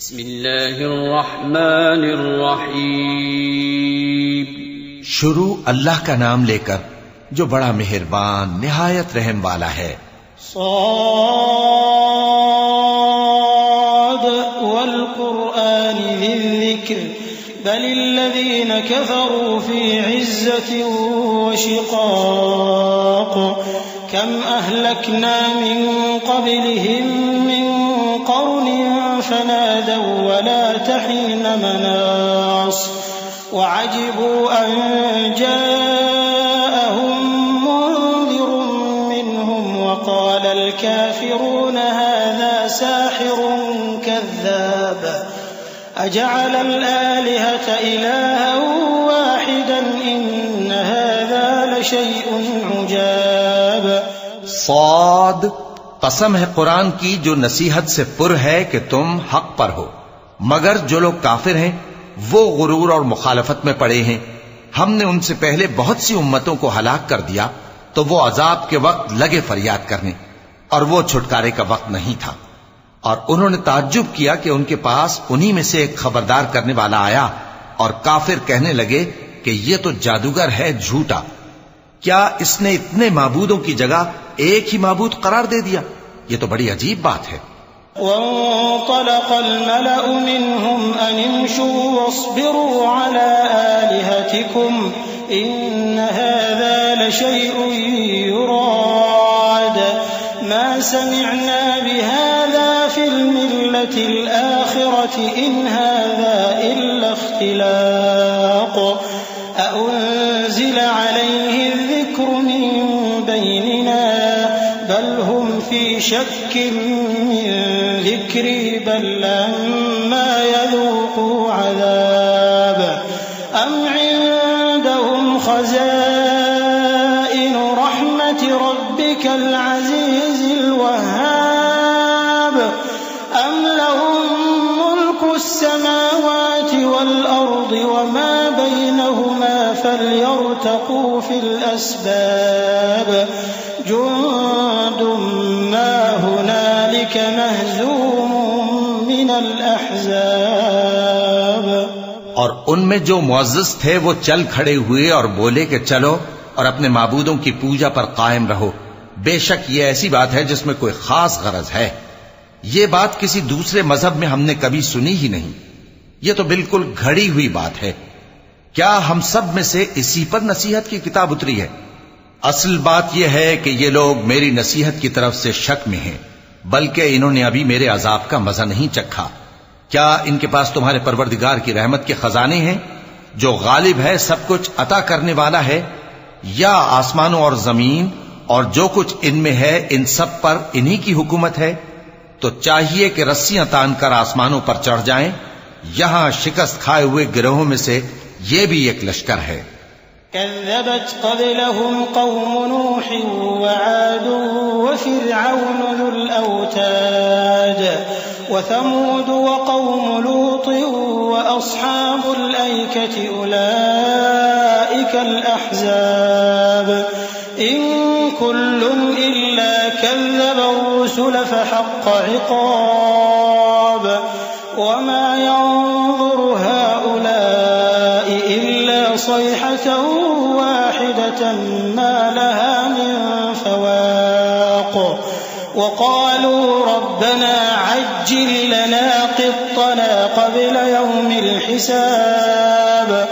بسم اللہ الرحمن الرحیم. شروع اللہ کا نام لے کر جو بڑا مہربان نہایت رحم والا ہے. صاد والقرآن ذی الذکر بل الذین کفروا فی عزة وشقاق کم اہلکنا من قبلهم من قرن فنادوا ولا تحين مناص وعجبوا أن جاءهم منذر منهم وقال الكافرون هذا ساحر كذاب أجعل الآلهة إلها واحدا إن هذا لشيء عجاب. صاد، قسم ہے قرآن کی جو نصیحت سے پر ہے کہ تم حق پر ہو، مگر جو لوگ کافر ہیں وہ غرور اور مخالفت میں پڑے ہیں. ہم نے ان سے پہلے بہت سی امتوں کو ہلاک کر دیا تو وہ عذاب کے وقت لگے فریاد کرنے، اور وہ چھٹکارے کا وقت نہیں تھا. اور انہوں نے تعجب کیا کہ ان کے پاس انہی میں سے ایک خبردار کرنے والا آیا، اور کافر کہنے لگے کہ یہ تو جادوگر ہے جھوٹا. کیا اس نے اتنے معبودوں کی جگہ ایک ہی معبود قرار دے دیا؟ یہ تو بڑی عجیب بات ہے. وانطلق الملأ منهم أن امشوا واصبروا على آلهتكم إن هذا لشيء يراد ما سمعنا بهذا في الملة الآخرة إن هذا إلا اختلاق أأنزل عليه الذكر من بيننا بل هم في شك من ذكري بل لما يذوقوا عذاب أم عندهم خزائن رحمة ربك العزيز الوهاب أم لهم ملك السماوات والأرض وما بينهما فليرتقوا في الأسباب جند ما هنالك مهزوم من الأحزاب. اور ان میں جو معزز تھے وہ چل کھڑے ہوئے اور بولے کہ چلو اور اپنے معبودوں کی پوجا پر قائم رہو. بے شک یہ ایسی بات ہے جس میں کوئی خاص غرض ہے. یہ بات کسی دوسرے مذہب میں ہم نے کبھی سنی ہی نہیں. یہ تو بالکل گھڑی ہوئی بات ہے. کیا ہم سب میں سے اسی پر نصیحت کی کتاب اتری ہے؟ اصل بات یہ ہے کہ یہ لوگ میری نصیحت کی طرف سے شک میں ہیں، بلکہ انہوں نے ابھی میرے عذاب کا مزہ نہیں چکھا. کیا ان کے پاس تمہارے پروردگار کی رحمت کے خزانے ہیں جو غالب ہے، سب کچھ عطا کرنے والا ہے؟ یا آسمانوں اور زمین اور جو کچھ ان میں ہے ان سب پر انہی کی حکومت ہے؟ تو چاہیے کہ رسیاں تان کر آسمانوں پر چڑھ جائیں. یہاں شکست کھائے ہوئے گروہوں میں سے یہ بھی ایک لشکر ہے. كذبت قبلهم قوم نوح وعاد وفرعون ذو الأوتاد وثمود وقوم لوط وأصحاب الأيكة أولئك الأحزاب إن كل إلا كذب الرسل فحق عقاب وما ينظر هؤلاء إلا صيحة واحدة ما لها من فواق وقالوا ربنا عجل لنا قطنا قبل يوم الحساب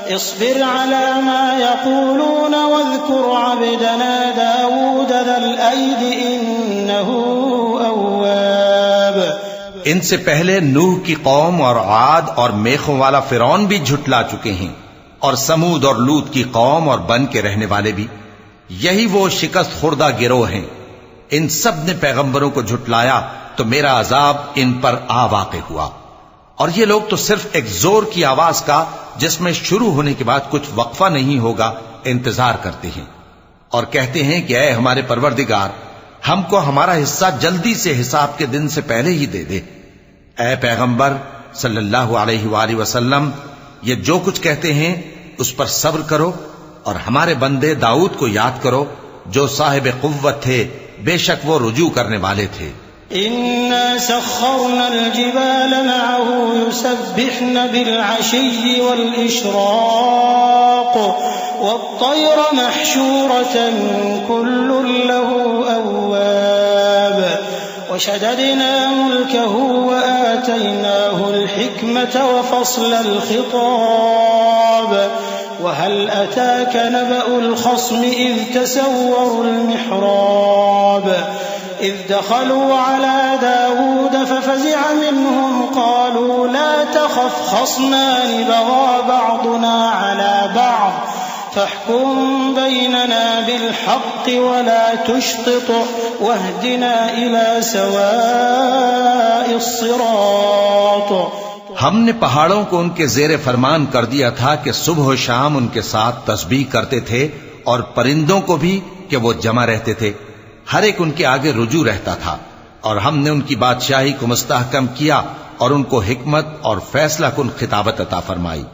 اصبر على ما يقولون واذكر عبدنا داود ذا الأيد إنه أواب. ان سے پہلے نوح کی قوم اور عاد اور میخوں والا فرعون بھی جھٹلا چکے ہیں، اور سمود اور لوط کی قوم اور بن کے رہنے والے بھی. یہی وہ شکست خوردہ گروہ ہیں. ان سب نے پیغمبروں کو جھٹلایا تو میرا عذاب ان پر آ واقع ہوا. اور یہ لوگ تو صرف ایک زور کی آواز کا جس میں شروع ہونے کے بعد کچھ وقفہ نہیں ہوگا انتظار کرتے ہیں، اور کہتے ہیں کہ اے ہمارے پروردگار، ہم کو ہمارا حصہ جلدی سے حساب کے دن سے پہلے ہی دے دے. اے پیغمبر صلی اللہ علیہ وآلہ وسلم، یہ جو کچھ کہتے ہیں اس پر صبر کرو، اور ہمارے بندے داؤد کو یاد کرو جو صاحب قوت تھے، بے شک وہ رجوع کرنے والے تھے. إنا سخرنا الجبال معه يسبحن بالعشي والإشراق والطير محشورة كل له أواب وشددنا ملكه وآتيناه الحكمة وفصل الخطاب وهل أتاك نبأ الخصم إذ تسوروا المحراب إذ دخلوا على داود ففزع منهم قالوا لا تخف خصمان بغى بعضنا على بعض فاحكم بيننا بالحق ولا تشطط واهدنا إلى سواء الصراط. ہم نے پہاڑوں کو ان کے زیر فرمان کر دیا تھا کہ صبح و شام ان کے ساتھ تسبیح کرتے تھے اور پرندوں کو بھی کہ وہ جمع رہتے تھے، ہر ایک ان کے آگے رجوع رہتا تھا، اور ہم نے ان کی بادشاہی کو مستحکم کیا اور ان کو حکمت اور فیصلہ کن خطابت عطا فرمائی.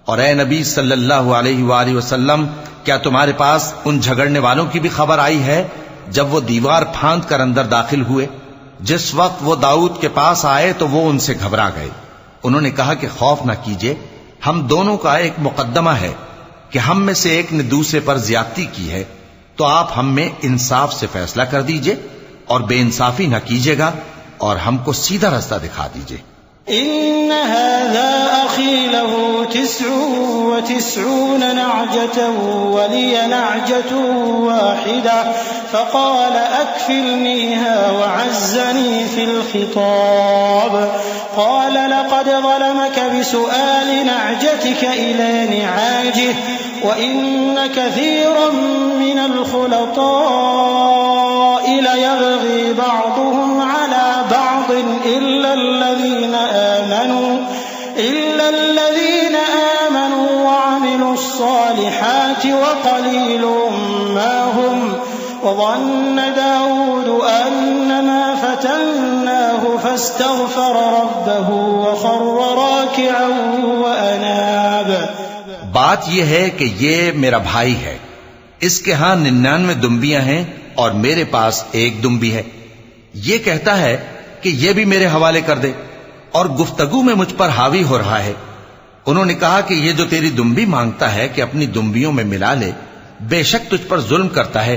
اور اے نبی صلی اللہ علیہ وآلہ وسلم، کیا تمہارے پاس ان جھگڑنے والوں کی بھی خبر آئی ہے جب وہ دیوار پھاند کر اندر داخل ہوئے؟ جس وقت وہ داؤد کے پاس آئے تو وہ ان سے گھبرا گئے. انہوں نے کہا کہ خوف نہ کیجیے، ہم دونوں کا ایک مقدمہ ہے کہ ہم میں سے ایک نے دوسرے پر زیادتی کی ہے، تو آپ ہم میں انصاف سے فیصلہ کر دیجئے اور بے انصافی نہ کیجیے گا اور ہم کو سیدھا رستہ دکھا دیجئے. إن هذا أخي له 99 نعجة ولي نعجة واحدة فقال أكفلنيها وعزني في الخطاب. قال لقد ظلمك بسؤال نعجتك إلى نعاجه وإن كثيرا من الخلطاء ليبغي بعضهم على بعض إلا الذين آمنوا وعملوا الصالحات وقليل ما هم. وظن داود أنما فتناه فاستغفر ربه وخر راكعا وأناب. بات یہ ہے کہ یہ میرا بھائی ہے، اس کے ہاں 99 دمبیاں ہیں اور میرے پاس ایک دمبی ہے. یہ کہتا ہے کہ یہ بھی میرے حوالے کر دے اور گفتگو میں مجھ پر حاوی ہو رہا ہے. انہوں نے کہا کہ یہ جو تیری دمبی مانگتا ہے کہ اپنی دمبیوں میں ملا لے، بے شک تجھ پر ظلم کرتا ہے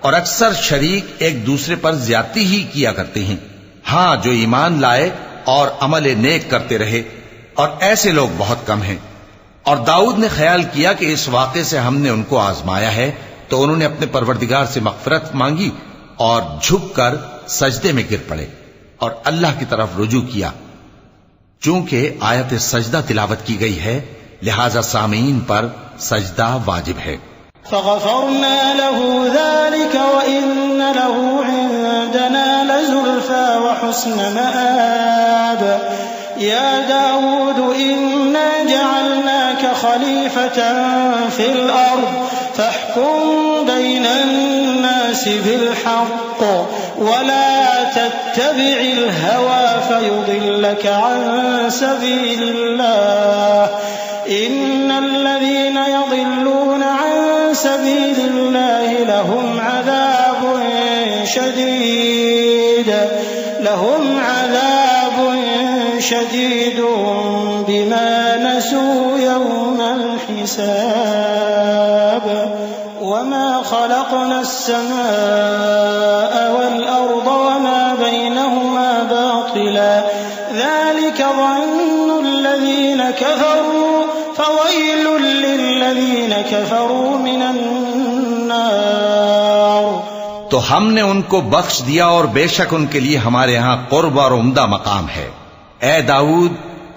اور اکثر شریک ایک دوسرے پر زیادتی ہی کیا کرتے ہیں. ہاں، جو ایمان لائے اور عمل نیک کرتے رہے، اور ایسے لوگ بہت کم ہیں. اور داؤد نے خیال کیا کہ اس واقعے سے ہم نے ان کو آزمایا ہے، تو انہوں نے اپنے پروردگار سے مغفرت مانگی اور جھک کر سجدے میں گر پڑے اور اللہ کی طرف رجوع کیا. چونکہ آیت سجدہ تلاوت کی گئی ہے، لہذا سامعین پر سجدہ واجب ہے. فغفرنا له ذلك وإن له عندنا لزلفى وحسن مآب. يا داود إنا جعلناك خليفة في الأرض فاحكم بين الناس بالحق ولا تتبع الهوى فيضلك عن سبيل الله. إن الذين يضلون عن سبيل الله لهم عذاب شديد بما نسوا يوم الحساب. وما خلقنا السماء والأرض وما بينهما باطلا ذلك ظن الذين كفروا فويل للذين كفروا من النار. تو ہم نے ان کو بخش دیا اور بے شک ان کے لیے ہمارے ہاں قرب اور عمدہ مقام ہے. اے داؤد،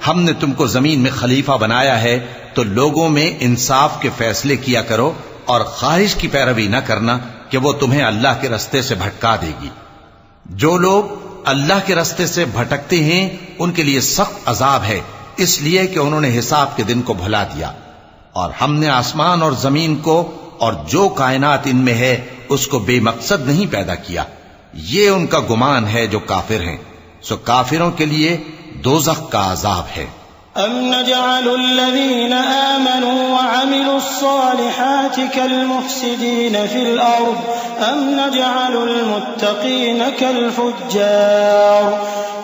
ہم نے تم کو زمین میں خلیفہ بنایا ہے، تو لوگوں میں انصاف کے فیصلے کیا کرو اور خواہش کی پیروی نہ کرنا کہ وہ تمہیں اللہ کے رستے سے بھٹکا دے گی. جو لوگ اللہ کے رستے سے بھٹکتے ہیں ان کے لیے سخت عذاب ہے، اس لیے کہ انہوں نے حساب کے دن کو بھلا دیا. اور ہم نے آسمان اور زمین کو اور جو کائنات ان میں ہے اس کو بے مقصد نہیں پیدا کیا. یہ ان کا گمان ہے جو کافر ہیں، سو کافروں کے لیے دوزخ کا عذاب ہے. أَمْ نَجْعَلُ الَّذِينَ آمَنُوا وَعَمِلُوا الصَّالِحَاتِ كَالْمُفْسِدِينَ فِي الْأَرْضِ أَمْ نَجْعَلُ الْمُتَّقِينَ كَالْفُجَّارِ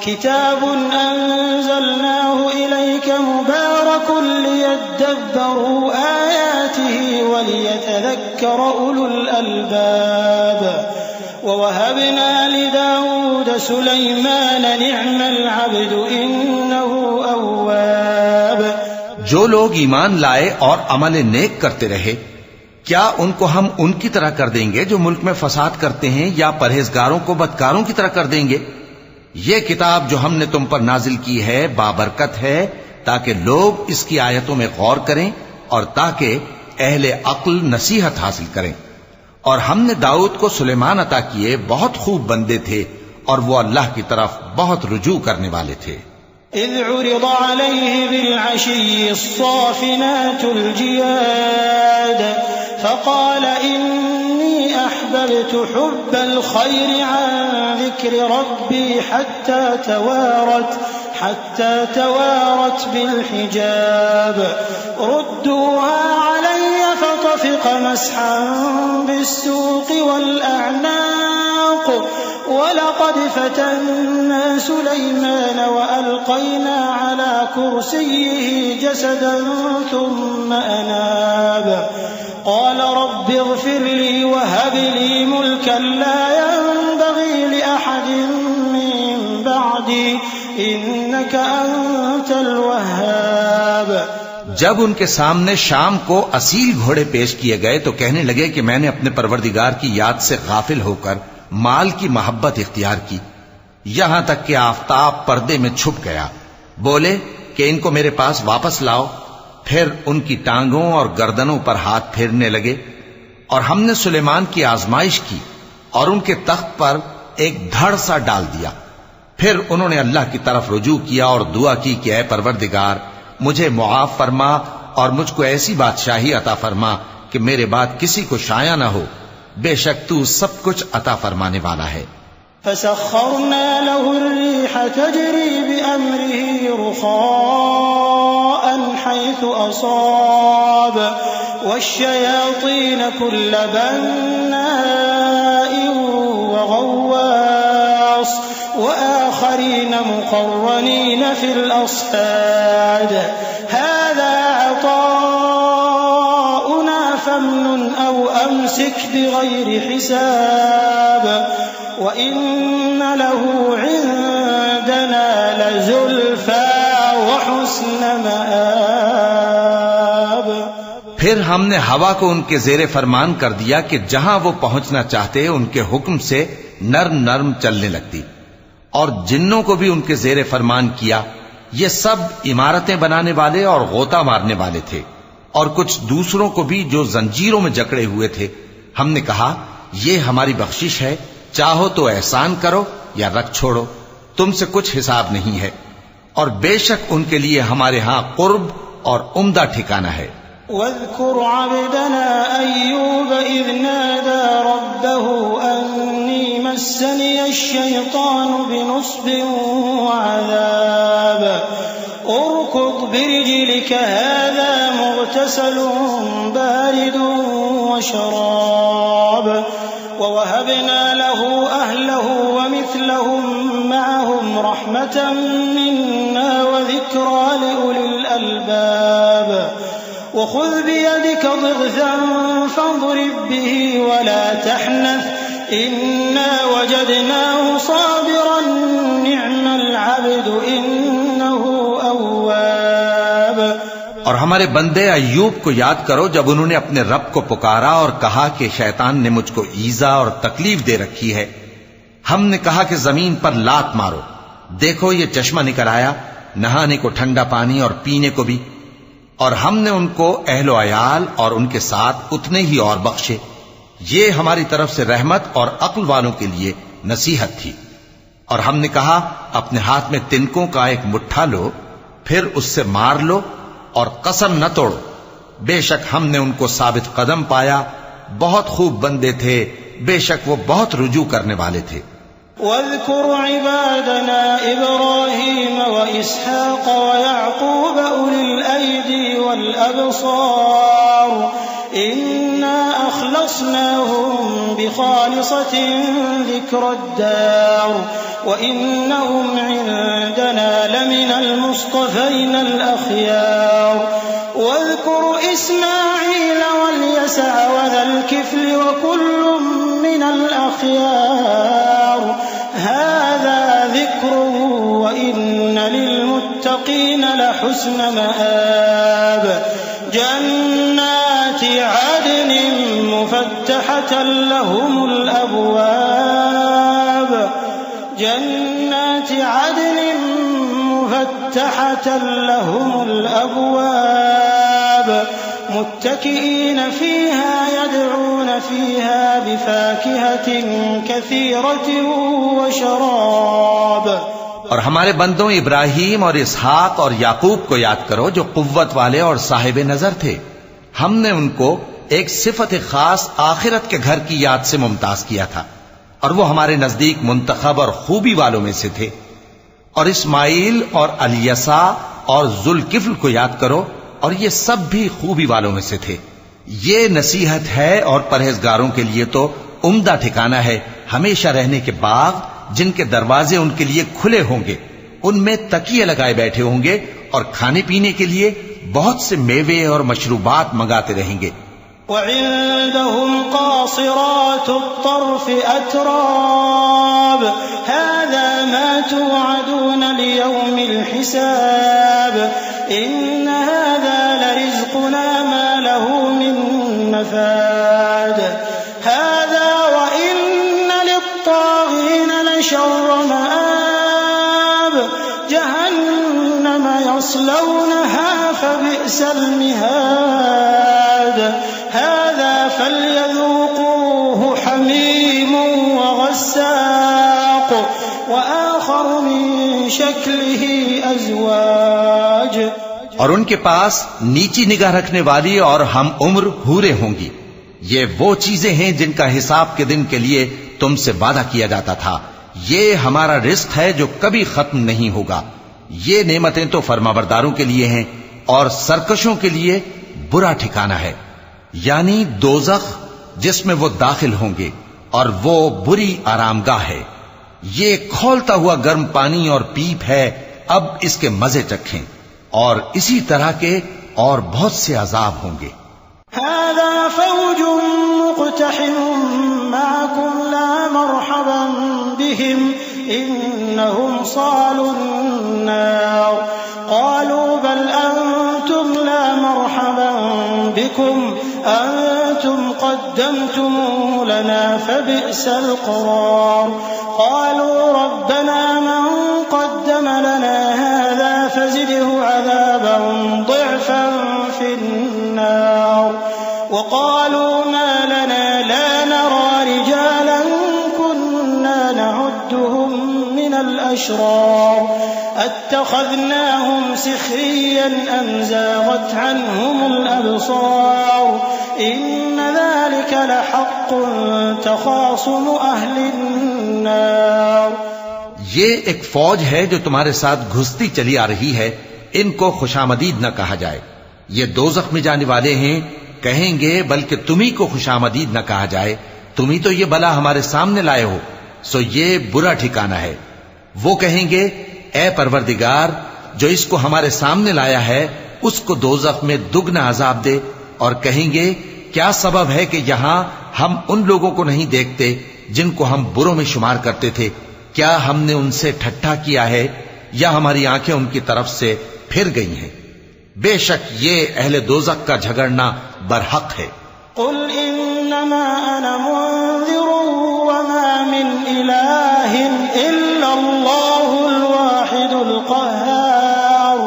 كِتَابٌ أَنزَلْنَاهُ إِلَيْكَ مُبَارَكٌ لِيَدَّبَّرُوا آيَاتِهِ وَلِيَتَذَكَّرَ أُولُو الْأَلْبَابِ وَوَهَبْنَا لِدَاوُودَ سُلَيْمَانَ نِعْمَ الْعَبْدُ إِنَّهُ أَوَّابٌ۔ جو لوگ ایمان لائے اور عمل نیک کرتے رہے، کیا ان کو ہم ان کی طرح کر دیں گے جو ملک میں فساد کرتے ہیں، یا پرہیزگاروں کو بدکاروں کی طرح کر دیں گے؟ یہ کتاب جو ہم نے تم پر نازل کی ہے بابرکت ہے، تاکہ لوگ اس کی آیتوں میں غور کریں اور تاکہ اہل عقل نصیحت حاصل کریں۔ اور ہم نے داؤد کو سلیمان عطا کیے، بہت خوب بندے تھے اور وہ اللہ کی طرف بہت رجوع کرنے والے تھے۔ إذ عرض عليه بالعشي الصافنات الجياد فقال إني أحببت حب الخير عن ذكر ربي حتى توارت بالحجاب ردوها علي فطفق مسحا بالسوق والأعناق ولقد فتنا سليمان وألقينا على كرسيه جسدا ثم أناب قال رب اغفر لي وهب لي ملكا لا ينبغي لأحد من بعدي إنك أنت الوهاب۔ جب ان کے سامنے شام کو اصیل گھوڑے پیش کیے گئے تو کہنے لگے کہ میں نے اپنے پروردگار کی یاد سے غافل ہو کر مال کی محبت اختیار کی، یہاں تک کہ آفتاب پردے میں چھپ گیا۔ بولے کہ ان کو میرے پاس واپس لاؤ۔ پھر ان کی ٹانگوں اور گردنوں پر ہاتھ پھیرنے لگے، اور ہم نے سلیمان کی آزمائش کی اور ان کے تخت پر ایک دھڑ سا ڈال دیا۔ پھر انہوں نے اللہ کی طرف رجوع کیا اور دعا کی کہ اے پروردگار مجھے معاف فرما اور مجھ کو ایسی بادشاہی عطا فرما کہ میرے بعد کسی کو شایع نہ ہو، بے شک تو سب کچھ عطا فرمانے والا ہے۔ فسخرنا له الريح تجري بأمره رخاء حيث أصاب والشياطين كل بناء وغواص وآخرين مقرنين في الأصفاد هذا عطاؤنا فامنن أو أمسك بغير حساب وَإِنَّ لَهُ عِندَنَا لَزُلْفَىٰ وَحُسْنَ مَآبٍ۔ پھر ہم نے ہوا کو ان کے زیر فرمان کر دیا کہ جہاں وہ پہنچنا چاہتے ان کے حکم سے نرم نرم چلنے لگتی، اور جنوں کو بھی ان کے زیر فرمان کیا۔ یہ سب عمارتیں بنانے والے اور غوطہ مارنے والے تھے، اور کچھ دوسروں کو بھی جو زنجیروں میں جکڑے ہوئے تھے۔ ہم نے کہا یہ ہماری بخشش ہے، چاہو تو احسان کرو یا رکھ چھوڑو، تم سے کچھ حساب نہیں ہے، اور بے شک ان کے لیے ہمارے ہاں قرب اور عمدہ ٹھکانہ ہے۔ واذكر عبدنا أيوب إذ نادى ربه أني مسني الشيطان بنصب وعذاب اركض برجلك هذا مغتسل بارد وشراب ووهبنا له أهله ومثلهم معهم رحمة منا وذكرى لأولي الألباب وخذ بيدك ضغثا فاضرب به ولا تحنث إنا وجدناه صابرا نعم العبد إنه أواب۔ اور ہمارے بندے ایوب کو یاد کرو جب انہوں نے اپنے رب کو پکارا اور کہا کہ شیطان نے مجھ کو ایذا اور تکلیف دے رکھی ہے۔ ہم نے کہا کہ زمین پر لات مارو، دیکھو یہ چشمہ نکل آیا، نہانے کو ٹھنڈا پانی اور پینے کو بھی، اور ہم نے ان کو اہل و عیال اور ان کے ساتھ اتنے ہی اور بخشے۔ یہ ہماری طرف سے رحمت اور عقل والوں کے لیے نصیحت تھی۔ اور ہم نے کہا اپنے ہاتھ میں تنکوں کا ایک مٹھا لو، پھر اس سے مار لو اور قسم نہ توڑو، بے شک ہم نے ان کو ثابت قدم پایا، بہت خوب بندے تھے، بے شک وہ بہت رجوع کرنے والے تھے۔ واذكر عبادنا إبراهيم وإسحاق ويعقوب أولي الأيدي والأبصار إنا أخلصناهم بخالصة ذكر الدار وإنهم عندنا لمن المصطفين الأخيار واذكر إسماعيل واليسع وذا الكفل وكل من الأخيار هذا ذكر وإن للمتقين لحسن مآب جنات عدن مفتحة لهم الأبواب جنات عدن مفتحة لهم الأبواب متكئين فيها يدعون فيها بفاكهة كثيرة وشراب. اور ہمارے بندوں ابراہیم اور اسحاق اور یعقوب کو یاد کرو جو قوت والے اور صاحب نظر تھے. ہم نے ان کو ایک صفت خاص آخرت کے گھر کی یاد سے ممتاز کیا تھا اور وہ ہمارے نزدیک منتخب اور خوبی والوں میں سے تھے. اور اسماعیل اور الیسع اور ذوالکفل کو یاد کرو اور یہ سب بھی خوبی والوں میں سے تھے. یہ نصیحت ہے اور پرہیزگاروں کے لیے تو عمدہ ٹھکانہ ہے ہمیشہ رہنے کے باغ جن کے دروازے ان کے لیے کھلے ہوں گے, ان میں تکیے لگائے بیٹھے ہوں گے اور کھانے پینے کے لیے بہت سے میوے اور مشروبات منگاتے رہیں گے. وعندهم قاصرات الطرف أتراب هذا ما توعدون ليوم الحساب إن هذا لرزقنا ما له من نفاد هذا وإن للطاغين لشر مآب جهنم يصلونها فبئس المهاد هذا فليذوقوه حميم وغساق وآخر من شكله أزواج. اور ان کے پاس نیچی نگاہ رکھنے والی اور ہم عمر حوریں ہوں گی. یہ وہ چیزیں ہیں جن کا حساب کے دن کے لیے تم سے وعدہ کیا جاتا تھا. یہ ہمارا رزق ہے جو کبھی ختم نہیں ہوگا. یہ نعمتیں تو فرمانبرداروں کے لیے ہیں اور سرکشوں کے لیے برا ٹھکانہ ہے, یعنی دوزخ جس میں وہ داخل ہوں گے اور وہ بری آرامگاہ ہے. یہ کھولتا ہوا گرم پانی اور پیپ ہے, اب اس کے مزے چکھیں. اور اسی طرح کے اور بہت سے عذاب ہوں گے. هذا فوج مقتحم معكم لا مرحبا بهم إنهم صالوا النار قالوا بل أنتم لا مرحبا بكم أنتم قدمتموه لنا فبئس القرار قالوا ربنا من قدم لنا هذا فزده عذابا ضعفا في النار وقالوا ما لنا لا نرى رجالا كنا نعدهم من الأشرار اتخذناهم سخريا أم زاغت عنهم الأبصار إن ذلك لحق تخاصم أهل النار. یہ ایک فوج ہے جو تمہارے ساتھ گھستی چلی آ رہی ہے, ان کو خوشامدید نہ کہا جائے. یہ دوزخ میں جانے والے ہیں, کہیں گے بلکہ تمہیں کو خوشامدید نہ کہا جائے, تمہیں تو یہ بلا ہمارے سامنے لائے ہو, سو یہ برا ٹھکانہ ہے. وہ کہیں گے اے پروردگار جو اس کو ہمارے سامنے لایا ہے اس کو دوزخ میں دگنا عذاب دے, اور کہیں گے کیا سبب ہے کہ یہاں ہم ان لوگوں کو نہیں دیکھتے جن کو ہم بروں میں شمار کرتے تھے؟ کیا ہم نے ان سے ٹھٹھا کیا ہے یا ہماری آنکھیں ان کی طرف سے پھر گئی ہیں؟ بے شک یہ اہل دوزخ کا جھگڑنا برحق ہے. قل انما انا منذر وما من اله الا الله الواحد القهار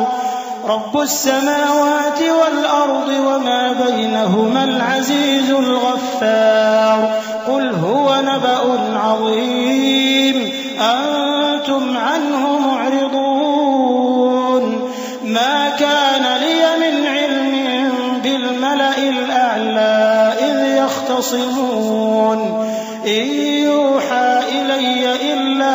رب السماوات والارض وما بينهما العزيز الغفار قل هو نبأ عظيم انتم عنه معرضون ما كان لي من علم بالملأ الأعلى إذ يختصمون إن يوحى إلي إلا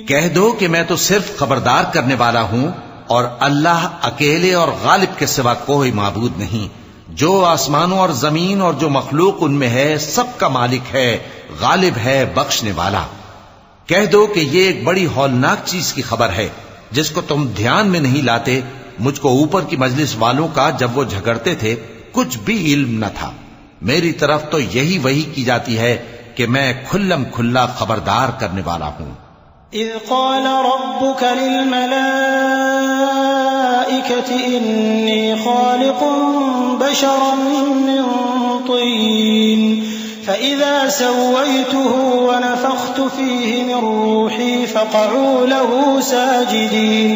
کہہ دو کہ میں تو صرف خبردار کرنے والا ہوں، اور اللہ اکیلے اور غالب کے سوا کوئی معبود نہیں، جو آسمانوں اور زمین اور جو مخلوق ان میں ہے سب کا مالک ہے، غالب ہے، بخشنے والا۔ کہہ دو کہ یہ ایک بڑی ہولناک چیز کی خبر ہے جس کو تم دھیان میں نہیں لاتے۔ مجھ کو اوپر کی مجلس والوں کا جب وہ جھگڑتے تھے کچھ بھی علم نہ تھا، میری طرف تو یہی وحی کی جاتی ہے کہ میں کھلم کھلا خبردار کرنے والا ہوں۔ اذ قال ربك للملائكة انی خالق بشرا من طین فإذا سويته ونفخت فيه من روحي فقعوا له ساجدين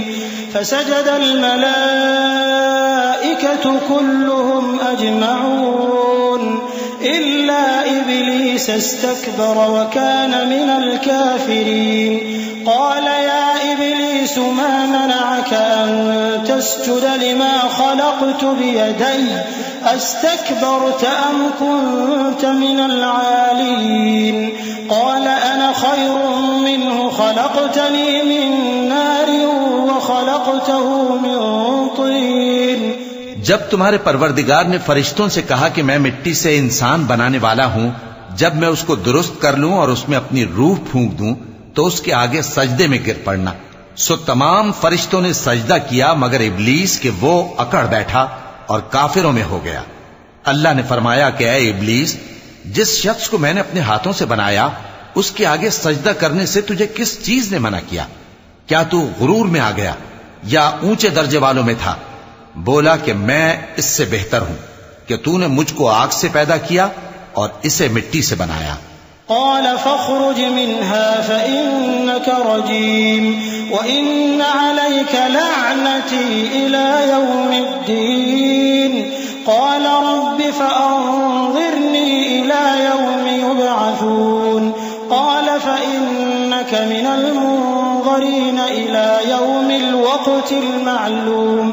فسجد الملائكة كلهم أجمعون إلا إبليس استكبر وكان من الكافرين قال يا إبليس ما منعك أن تسجد لما خلقت بيدي أستكبرت أم كنت من العالين قال أنا خير منه خلقتني من نار وخلقته من طين۔ جب تمہارے پروردگار نے فرشتوں سے کہا کہ میں مٹی سے انسان بنانے والا ہوں، جب میں اس کو درست کر لوں اور اس میں اپنی روح پھونک دوں تو اس کے آگے سجدے میں گر پڑنا۔ سو تمام فرشتوں نے سجدہ کیا مگر ابلیس کہ وہ اکڑ بیٹھا اور کافروں میں ہو گیا۔ اللہ نے فرمایا کہ اے ابلیس، جس شخص کو میں نے اپنے ہاتھوں سے بنایا اس کے آگے سجدہ کرنے سے تجھے کس چیز نے منع کیا؟ کیا تو غرور میں آ گیا یا اونچے درجے والوں میں تھا؟ بولا کہ میں اس سے بہتر ہوں کہ تو نے مجھ کو آگ سے پیدا کیا اور اسے مٹی سے بنایا۔ قال فاخرج منها فإنك رجيم وإن عليك لعنتي إلى يوم الدين قال رب فأنظرني إلى يوم يبعثون قال فإنك من المنظرين إلى يوم الوقت المعلوم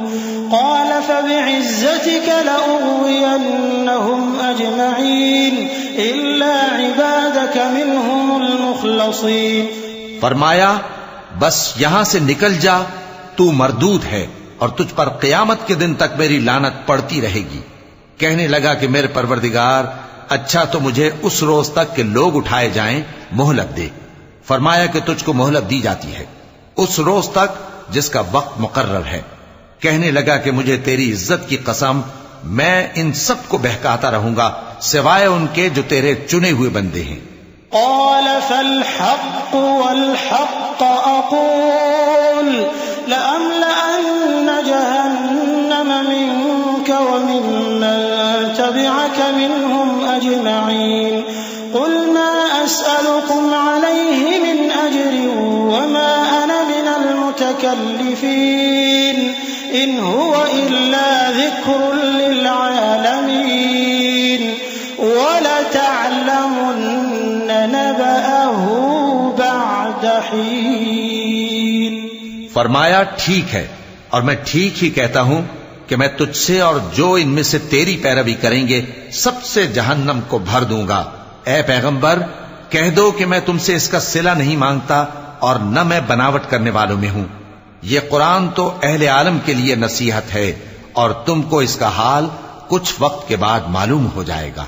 قال فبعزتك لأغوينهم أجمعين إلا عبادك منهم المخلصين۔ فرمایا بس یہاں سے نکل جا، تو مردود ہے اور تجھ پر قیامت کے دن تک میری لعنت پڑتی رہے گی۔ کہنے لگا کہ میرے پروردگار، اچھا تو مجھے اس روز تک کہ لوگ اٹھائے جائیں مہلت دے۔ فرمایا کہ تجھ کو مہلت دی جاتی ہے اس روز تک جس کا وقت مقرر ہے۔ کہنے لگا کہ مجھے تیری عزت کی قسم، میں ان سب کو بہکاتا رہوں گا سوائے ان کے جو تیرے چنے ہوئے بندے ہیں۔ قال فالحق والحق أقول لأملأن جهنم منك وممن تبعك منهم أجمعين قل ما أسألكم عليه من أجر وما أنا من المتكلفين إن هو إلا ذكر للعالمين ولتعلمن نبأه بعد حين۔ فرمایا ٹھیک ہے، اور میں ٹھیک ہی کہتا ہوں کہ میں تجھ سے اور جو ان میں سے تیری پیروی کریں گے سب سے جہنم کو بھر دوں گا۔ اے پیغمبر، کہہ دو کہ میں تم سے اس کا صلہ نہیں مانگتا اور نہ میں بناوٹ کرنے والوں میں ہوں۔ یہ قرآن تو اہل عالم کے لیے نصیحت ہے اور تم کو اس کا حال کچھ وقت کے بعد معلوم ہو جائے گا۔